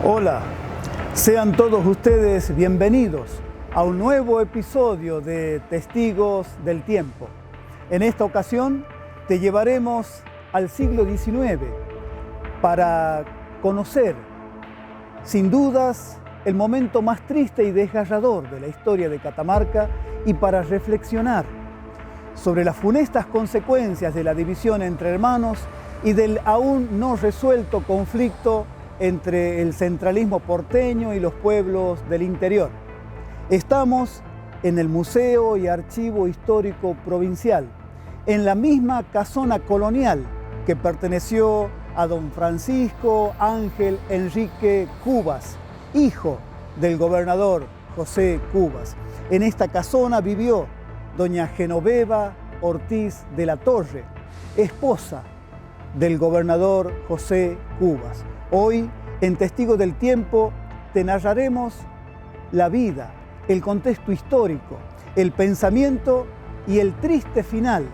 Hola, sean todos ustedes bienvenidos a un nuevo episodio de Testigos del Tiempo. En esta ocasión te llevaremos al siglo XIX para conocer, sin dudas, el momento más triste y desgarrador de la historia de Catamarca y para reflexionar sobre las funestas consecuencias de la división entre hermanos y del aún no resuelto conflicto entre el centralismo porteño y los pueblos del interior. Estamos en el Museo y Archivo Histórico Provincial, en la misma casona colonial que perteneció a don Francisco Ángel Enrique Cubas, hijo del gobernador José Cubas. En esta casona vivió doña Genoveva Ortiz de la Torre, esposa del gobernador José Cubas. Hoy, en Testigos del Tiempo, te narraremos la vida, el contexto histórico, el pensamiento y el triste final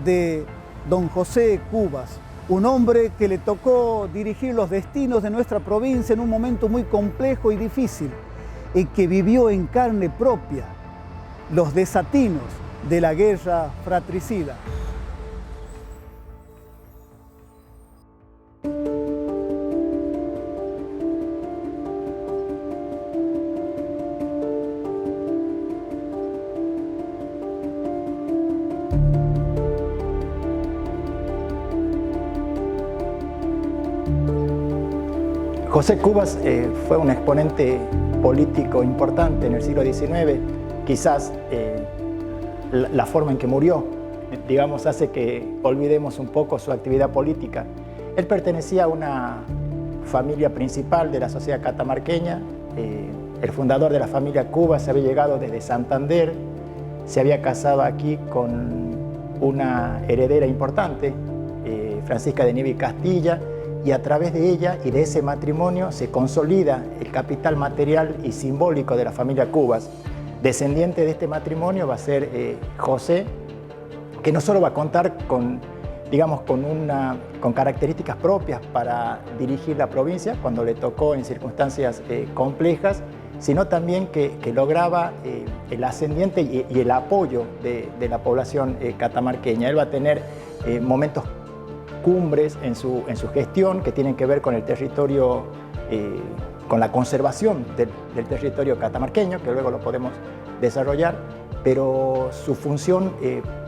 de don José Cubas, un hombre que le tocó dirigir los destinos de nuestra provincia en un momento muy complejo y difícil, y que vivió en carne propia los desatinos de la guerra fratricida. José Cubas fue un exponente político importante en el siglo XIX. Quizás la forma en que murió, digamos, hace que olvidemos un poco su actividad política. Él pertenecía a una familia principal de la sociedad catamarqueña. El fundador de la familia Cubas había llegado desde Santander, se había casado aquí con una heredera importante, Francisca de Nieve y Castilla, y a través de ella y de ese matrimonio se consolida el capital material y simbólico de la familia Cubas. Descendiente de este matrimonio va a ser José, que no solo va a contar con, digamos, con características propias para dirigir la provincia cuando le tocó en circunstancias complejas, sino también que lograba el ascendiente y el apoyo de la población catamarqueña. Él va a tener momentos cumbres en su gestión que tienen que ver con el territorio, con la conservación del territorio catamarqueño, que luego lo podemos desarrollar, pero su función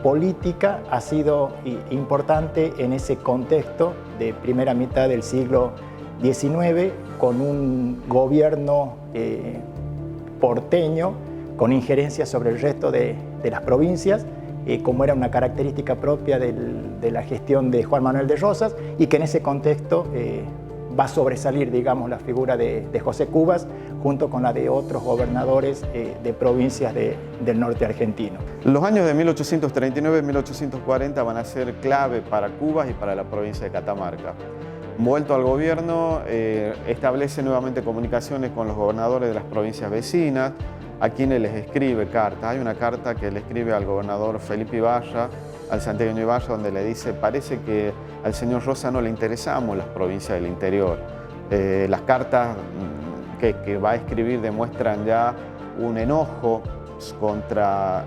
política ha sido importante en ese contexto de primera mitad del siglo XIX, con un gobierno porteño con injerencia sobre el resto de las provincias, como era una característica propia de la gestión de Juan Manuel de Rosas, y que en ese contexto va a sobresalir, digamos, la figura de José Cubas junto con la de otros gobernadores de provincias del norte argentino. Los años de 1839 y 1840 van a ser clave para Cubas y para la provincia de Catamarca. Vuelto al gobierno, establece nuevamente comunicaciones con los gobernadores de las provincias vecinas, a quienes les escribe cartas. Hay una carta que le escribe al gobernador Felipe Ibarra, al santiagueño Ibarra, donde le dice: parece que al señor Rosa no le interesamos las provincias del interior. Las cartas que va a escribir demuestran ya un enojo contra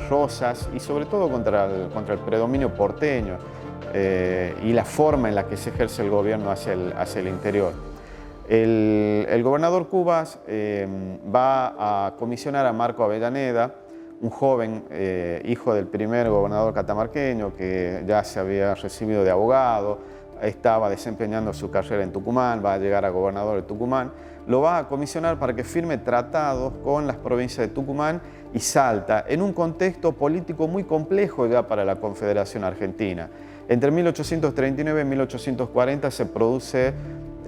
Rosas y sobre todo contra el predominio porteño y la forma en la que se ejerce el gobierno hacia el interior. El gobernador Cubas va a comisionar a Marco Avellaneda, un joven hijo del primer gobernador catamarqueño que ya se había recibido de abogado, estaba desempeñando su carrera en Tucumán, va a llegar a gobernador de Tucumán. Lo va a comisionar para que firme tratados con las provincias de Tucumán y Salta, en un contexto político muy complejo ya para la Confederación Argentina. Entre 1839 y 1840 se produce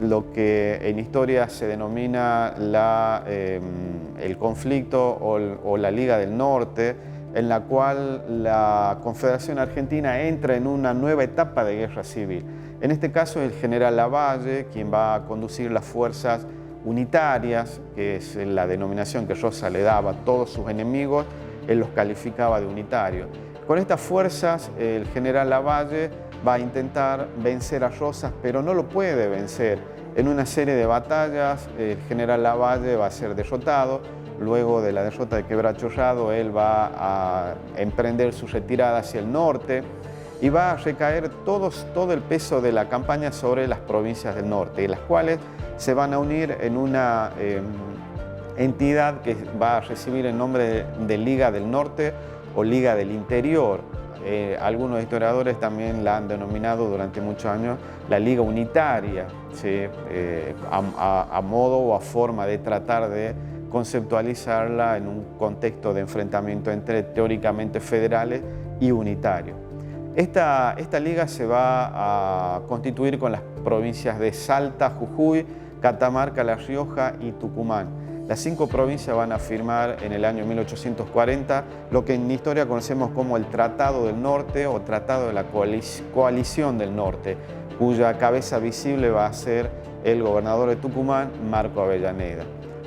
lo que en historia se denomina el conflicto o la Liga del Norte, en la cual la Confederación Argentina entra en una nueva etapa de guerra civil. En este caso es el general Lavalle quien va a conducir las fuerzas unitarias, que es la denominación que Rosa le daba a todos sus enemigos, él los calificaba de unitarios. Con estas fuerzas el general Lavalle va a intentar vencer a Rosas, pero no lo puede vencer. En una serie de batallas, el general Lavalle va a ser derrotado. Luego de la derrota de Quebracho Herrado, él va a emprender su retirada hacia el norte y va a recaer todo el peso de la campaña sobre las provincias del norte, y las cuales se van a unir en una entidad que va a recibir el nombre de Liga del Norte o Liga del Interior. Algunos historiadores también la han denominado durante muchos años la Liga Unitaria, ¿sí? A modo o a forma de tratar de conceptualizarla en un contexto de enfrentamiento entre teóricamente federales y unitarios. Esta liga se va a constituir con las provincias de Salta, Jujuy, Catamarca, La Rioja y Tucumán. Las 5 provincias van a firmar en el año 1840 lo que en historia conocemos como el Tratado del Norte o Tratado de la Coalición del Norte, cuya cabeza visible va a ser el gobernador de Tucumán, Marco Avellaneda.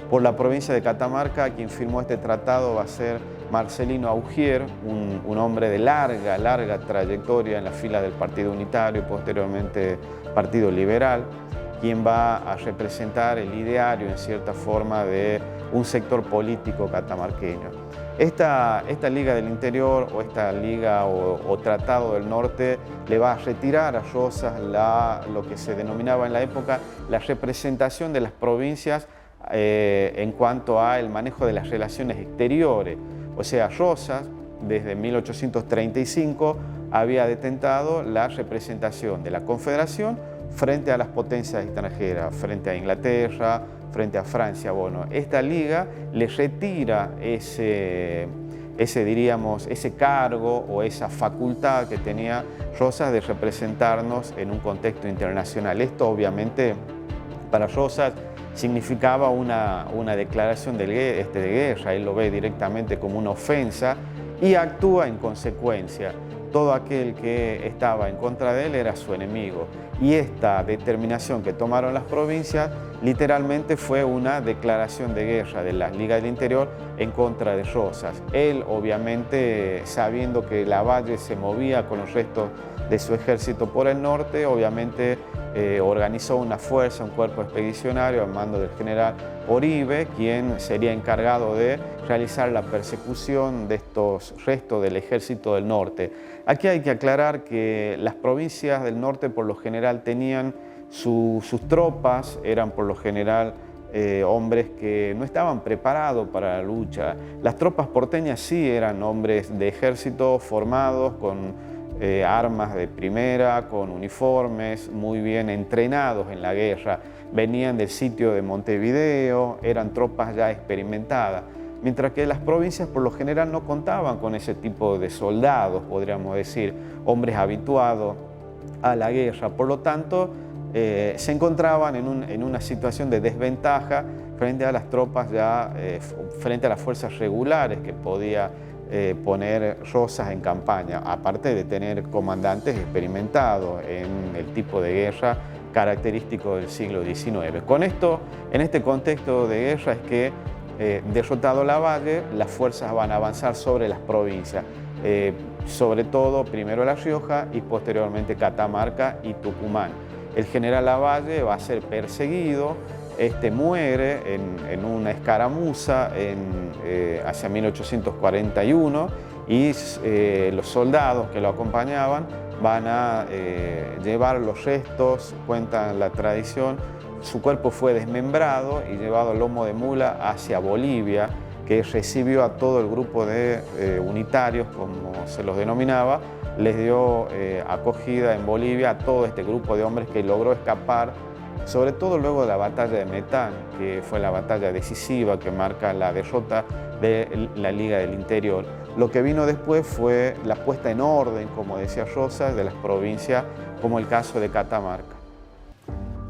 Por la provincia de Catamarca, quien firmó este tratado va a ser Marcelino Augier, un hombre de larga trayectoria en las filas del Partido Unitario y posteriormente Partido Liberal, quien va a representar el ideario en cierta forma de un sector político catamarqueño. Esta Liga del Interior o esta Liga o Tratado del Norte le va a retirar a Rosas lo que se denominaba en la época la representación de las provincias en cuanto a el manejo de las relaciones exteriores. O sea, Rosas desde 1835 había detentado la representación de la Confederación frente a las potencias extranjeras, frente a Inglaterra, frente a Francia. Bueno, esta liga le retira ese cargo o esa facultad que tenía Rosas de representarnos en un contexto internacional. Esto obviamente para Rosas significaba una declaración de guerra, él lo ve directamente como una ofensa y actúa en consecuencia. Todo aquel que estaba en contra de él era su enemigo. Y esta determinación que tomaron las provincias literalmente fue una declaración de guerra de la Liga del Interior en contra de Rosas. Él, obviamente, sabiendo que Lavalle se movía con los restos de su ejército por el norte, obviamente organizó una fuerza, un cuerpo expedicionario al mando del general Oribe, quien sería encargado de realizar la persecución de estos restos del ejército del norte. Aquí hay que aclarar que las provincias del norte por lo general tenían sus tropas, eran por lo general hombres que no estaban preparados para la lucha. Las tropas porteñas sí eran hombres de ejército formados con armas de primera, con uniformes, muy bien entrenados en la guerra. Venían del sitio de Montevideo, eran tropas ya experimentadas. Mientras que las provincias por lo general no contaban con ese tipo de soldados, podríamos decir, hombres habituados a la guerra. Por lo tanto, se encontraban en una situación de desventaja frente a las tropas frente a las fuerzas regulares que podía poner Rosas en campaña, aparte de tener comandantes experimentados en el tipo de guerra característico del siglo XIX. Con esto, en este contexto de guerra es que derrotado Lavalle, las fuerzas van a avanzar sobre las provincias, sobre todo primero La Rioja y posteriormente Catamarca y Tucumán. El general Lavalle va a ser perseguido, muere en una escaramuza hacia 1841 y los soldados que lo acompañaban van a llevar los restos, cuentan la tradición. Su cuerpo fue desmembrado y llevado a lomo de mula hacia Bolivia, que recibió a todo el grupo de unitarios, como se los denominaba, les dio acogida en Bolivia a todo este grupo de hombres que logró escapar, sobre todo luego de la batalla de Metán, que fue la batalla decisiva que marca la derrota de la Liga del Interior. Lo que vino después fue la puesta en orden, como decía Rosas, de las provincias, como el caso de Catamarca.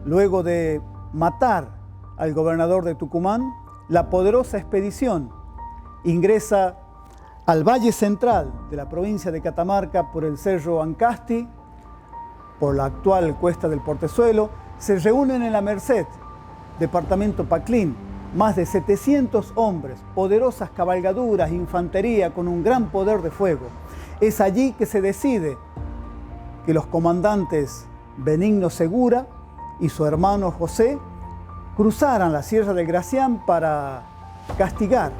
Luego de matar al gobernador de Tucumán, la poderosa expedición ingresa al valle central de la provincia de Catamarca por el Cerro Ancasti, por la actual Cuesta del Portezuelo. Se reúnen en la Merced, departamento Paclín, más de 700 hombres, poderosas cabalgaduras, infantería con un gran poder de fuego. Es allí que se decide que los comandantes Benigno Segura y su hermano José cruzaran la Sierra del Gracián para castigar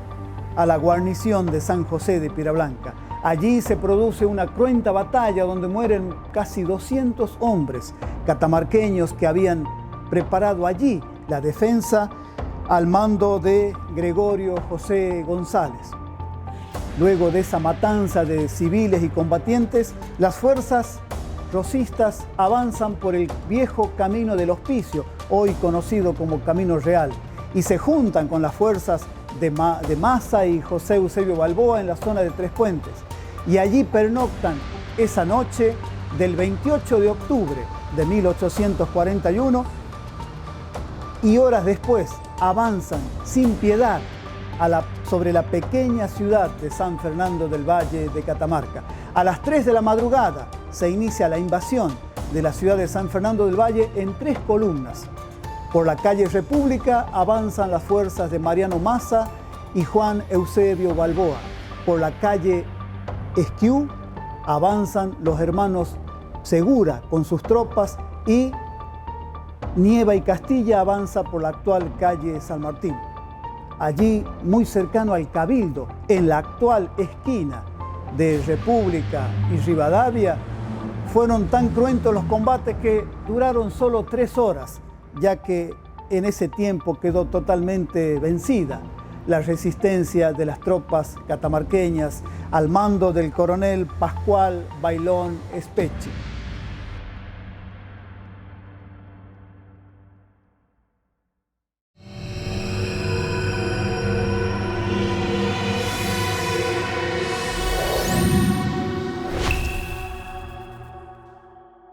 a la guarnición de San José de Piedra-Blanca. Allí se produce una cruenta batalla donde mueren casi 200 hombres catamarqueños que habían preparado allí la defensa al mando de Gregorio José González. Luego de esa matanza de civiles y combatientes, las fuerzas rosistas avanzan por el viejo Camino del Hospicio, hoy conocido como Camino Real, y se juntan con las fuerzas de Maza y José Eusebio Balboa en la zona de Tres Puentes. Y allí pernoctan esa noche del 28 de octubre de 1841 y horas después avanzan sin piedad sobre la pequeña ciudad de San Fernando del Valle de Catamarca. A las 3 de la madrugada se inicia la invasión de la ciudad de San Fernando del Valle en 3 columnas. Por la calle República avanzan las fuerzas de Mariano Maza y Juan Eusebio Balboa. Por la calle Esquiú avanzan los hermanos Segura con sus tropas y Nieva y Castilla avanza por la actual calle San Martín. Allí, muy cercano al Cabildo, en la actual esquina de República y Rivadavia, fueron tan cruentos los combates que duraron solo 3 horas, ya que en ese tiempo quedó totalmente vencida la resistencia de las tropas catamarqueñas al mando del coronel Pascual Bailón Espechi.